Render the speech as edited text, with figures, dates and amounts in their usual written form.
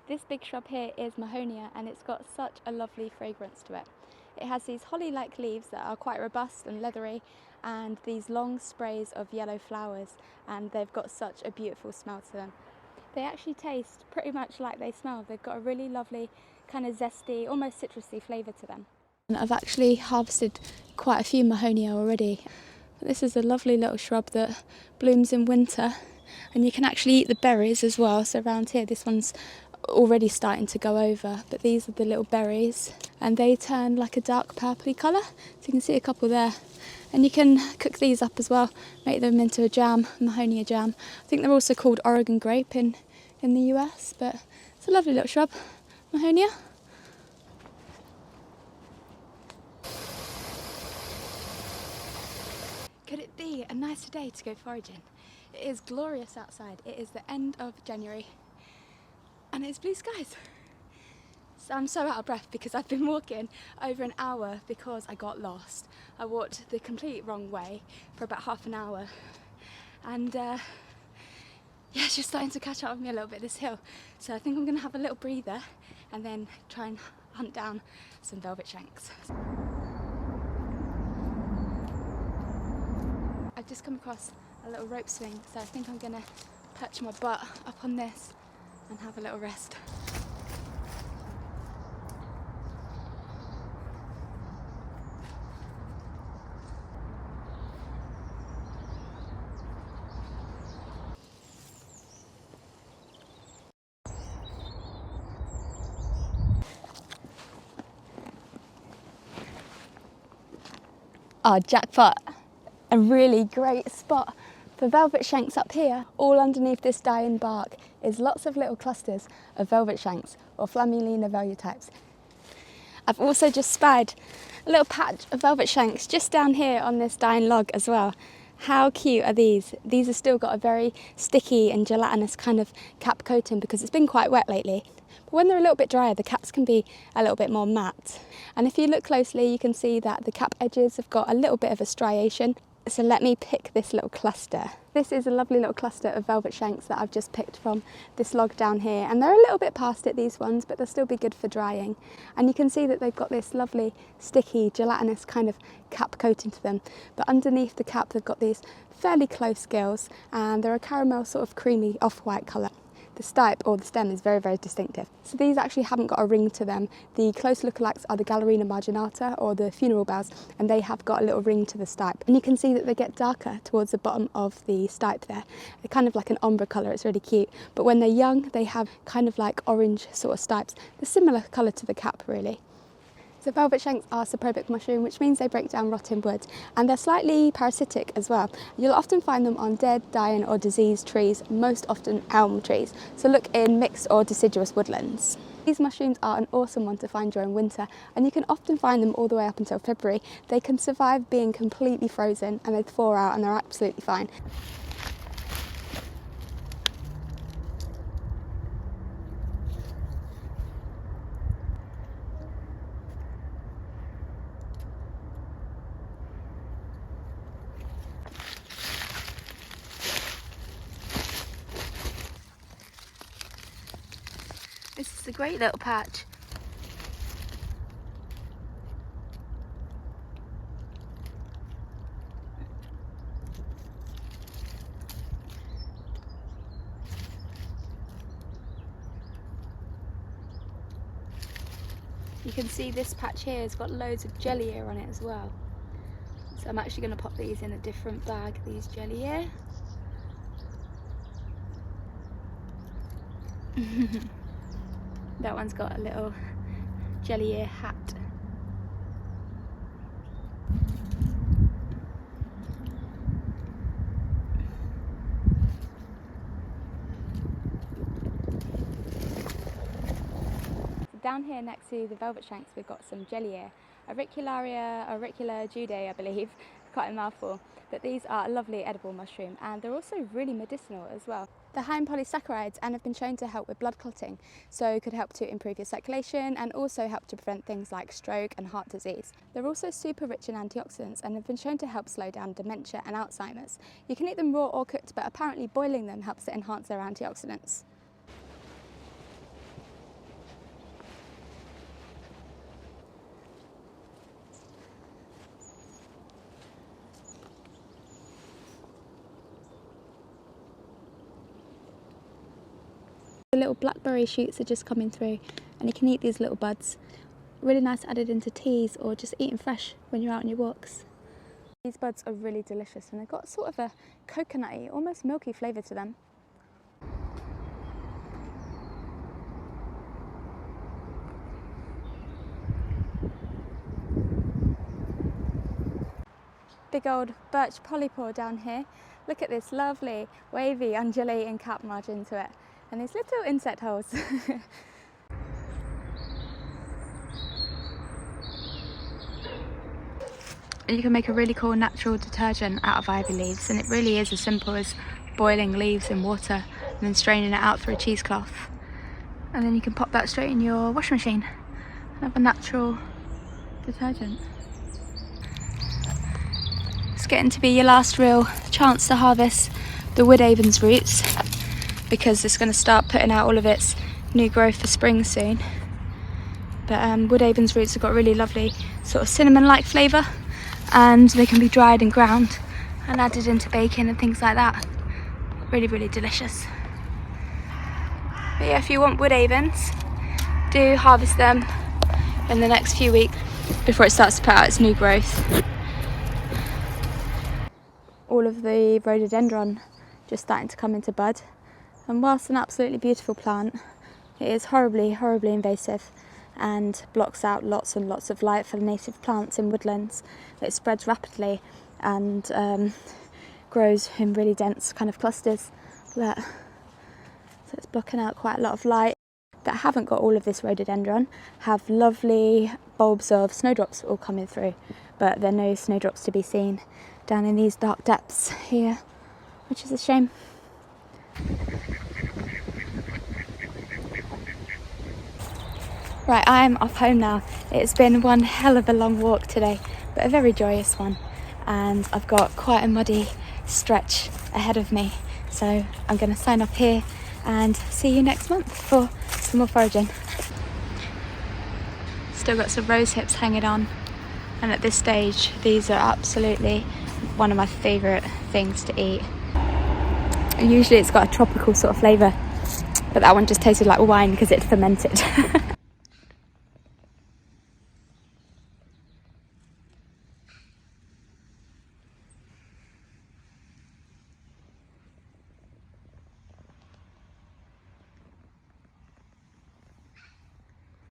This big shrub here is Mahonia, and it's got such a lovely fragrance to it. It has these holly-like leaves that are quite robust and leathery, and these long sprays of yellow flowers, and they've got such a beautiful smell to them. They actually taste pretty much like they smell. They've got a really lovely kind of zesty, almost citrusy flavour to them. And I've actually harvested quite a few Mahonia already. This is a lovely little shrub that blooms in winter, and you can actually eat the berries as well. So around here, this one's already starting to go over, but these are the little berries, and they turn like a dark purpley colour. So you can see a couple there, and you can cook these up as well, make them into a jam, Mahonia jam. I think they're also called Oregon grape in the US, but it's a lovely little shrub, Mahonia. Could it be a nicer day to go foraging? It is glorious outside. It is the end of January and it's blue skies. So I'm so out of breath because I've been walking over an hour because I got lost. I walked the complete wrong way for about half an hour, and yeah, it's just starting to catch up with me a little bit, this hill. So I think I'm going to have a little breather and then try and hunt down some velvet shanks. I've just come across a little rope swing, so I think I'm going to perch my butt up on this and have a little rest. Oh, jackpot! A really great spot for velvet shanks up here. All underneath this dying bark is lots of little clusters of velvet shanks, or Flammulina velutipes. I've also just spied a little patch of velvet shanks just down here on this dying log as well. How cute are these? These have still got a very sticky and gelatinous kind of cap coating because it's been quite wet lately. But when they're a little bit drier, the caps can be a little bit more matte. And if you look closely, you can see that the cap edges have got a little bit of a striation. So let me pick this little cluster. This is a lovely little cluster of velvet shanks that I've just picked from this log down here, and they're a little bit past it, these ones, but they'll still be good for drying. And you can see that they've got this lovely sticky gelatinous kind of cap coating to them, but underneath the cap they've got these fairly close gills, and they're a caramel sort of creamy off-white colour. The stipe, or the stem, is very, very distinctive. So these actually haven't got a ring to them. The close lookalikes are the Gallerina marginata, or the funeral bells, and they have got a little ring to the stipe. And you can see that they get darker towards the bottom of the stipe there. They're kind of like an ombre colour, it's really cute. But when they're young, they have kind of like orange sort of stipes. They're similar colour to the cap, really. So velvet shanks are saprobic mushroom, which means they break down rotting wood, and they're slightly parasitic as well. You'll often find them on dead, dying or diseased trees, most often elm trees. So look in mixed or deciduous woodlands. These mushrooms are an awesome one to find during winter, and you can often find them all the way up until February. They can survive being completely frozen and they thaw out and they're absolutely fine. This is a great little patch. You can see this patch here has got loads of jelly on it as well. So I'm actually going to pop these in a different bag, these jelly here. That one's got a little jelly ear hat. So down here next to the velvet shanks we've got some jelly ear. Auricularia, auricula-judae I believe, quite a mouthful. But these are a lovely edible mushroom, and they're also really medicinal as well. They're high in polysaccharides and have been shown to help with blood clotting, so could help to improve your circulation and also help to prevent things like stroke and heart disease. They're also super rich in antioxidants and have been shown to help slow down dementia and Alzheimer's. You can eat them raw or cooked, but apparently boiling them helps to enhance their antioxidants. little blackberry shoots are just coming through, and you can eat these little buds. Really nice added into teas or just eating fresh when you're out on your walks. These buds are really delicious and they've got sort of a coconutty, almost milky flavour to them. Big old birch polypore down here. Look at this lovely wavy undulating cap margin to it, and these little insect holes. You can make a really cool natural detergent out of ivy leaves, and it really is as simple as boiling leaves in water and then straining it out through a cheesecloth, and then you can pop that straight in your washing machine and have a natural detergent. It's getting to be your last real chance to harvest the wood avens roots, because it's going to start putting out all of its new growth for spring soon. But wood avens roots have got really lovely sort of cinnamon-like flavour, and they can be dried and ground and added into bacon and things like that. Really, really delicious. But yeah, if you want wood avens, do harvest them in the next few weeks before it starts to put out its new growth. All of the rhododendron just starting to come into bud, and whilst an absolutely beautiful plant, it is horribly, horribly invasive and blocks out lots and lots of light for native plants in woodlands. It spreads rapidly and grows in really dense kind of clusters. So it's blocking out quite a lot of light. That haven't got all of this rhododendron have lovely bulbs of snowdrops all coming through, but there are no snowdrops to be seen down in these dark depths here, which is a shame. Right, I'm off home now. It's been one hell of a long walk today, but a very joyous one, and I've got quite a muddy stretch ahead of me, so I'm going to sign off here and see you next month for some more foraging. Still got some rose hips hanging on, and at this stage these are absolutely one of my favourite things to eat. Usually it's got a tropical sort of flavour, but that one just tasted like wine because it's fermented.